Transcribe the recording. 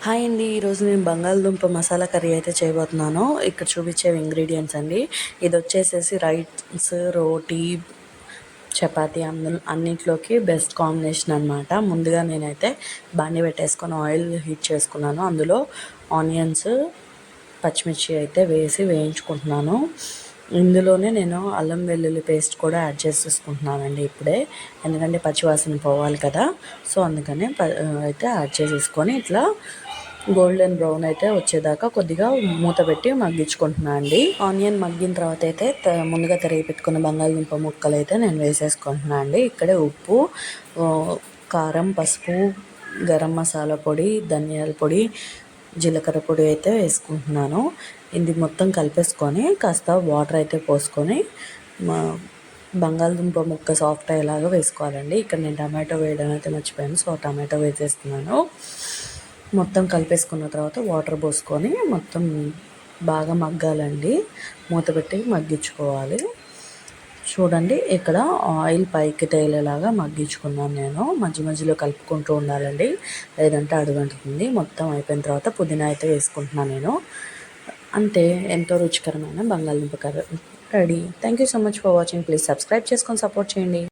Hi అండి. ఈరోజు నేను బంగాళదుంప మసాలా కర్రీ అయితే చేయబోతున్నాను. ఇక్కడ చూపించే ఇంగ్రీడియంట్స్ అండి. ఇది వచ్చేసేసి రైస్, రోటీ, చపాతీ అన్నిట్లోకి బెస్ట్ కాంబినేషన్ అనమాట. ముందుగా నేనైతే బాండి పెట్టేసుకొని ఆయిల్ హీట్ చేసుకున్నాను. అందులో ఆనియన్స్, పచ్చిమిర్చి అయితే వేసి వేయించుకుంటున్నాను. ఇందులోనే నేను అల్లం వెల్లుల్లి పేస్ట్ కూడా యాడ్ చేసేసుకుంటున్నానండి ఇప్పుడే. ఎందుకంటే పచ్చివాసన పోవాలి కదా. సో అందుకనే అయితే యాడ్ చేసేసుకొని ఇట్లా గోల్డెన్ బ్రౌన్ అయితే వచ్చేదాకా కొద్దిగా మూత పెట్టి మగ్గించుకుంటున్నాను అండి. ఆనియన్ మగ్గిన తర్వాత అయితే ముందుగా తరిగి పెట్టుకున్న బంగాళదుంప ముక్కలు అయితే నేను వేసేసుకుంటున్నాను అండి. ఇక్కడే ఉప్పు, కారం, పసుపు, గరం మసాలా పొడి, ధనియాల పొడి, జీలకర్ర పొడి అయితే వేసుకుంటున్నాను. ఇది మొత్తం కలిపేసుకొని కాస్త వాటర్ అయితే పోసుకొని బంగాళదుంప ముక్క సాఫ్ట్ అయ్యేలాగా వేసుకోవాలండి. ఇక్కడ నేను టమాటో వేయడం అయితే మర్చిపోయాను. సో టమాటో వేసేస్తున్నాను. మొత్తం కలిపేసుకున్న తర్వాత వాటర్ పోసుకొని మొత్తం బాగా మగ్గాలండి. మూత పెట్టి మగ్గించుకోవాలి. చూడండి ఇక్కడ ఆయిల్ పైకి తేలేలాగా మగ్గించుకున్నాను నేను. మధ్య మధ్యలో కలుపుకుంటూ ఉండాలండి, లేదంటే అడుగంటుతుంది. మొత్తం అయిపోయిన తర్వాత పుదీనా అయితే వేసుకుంటున్నాను నేను. అంటే ఎంతో రుచికరమైన బంగాళదుంప curry ready. Thank you so much for watching. Please subscribe చేసుకొని సపోర్ట్ చేయండి.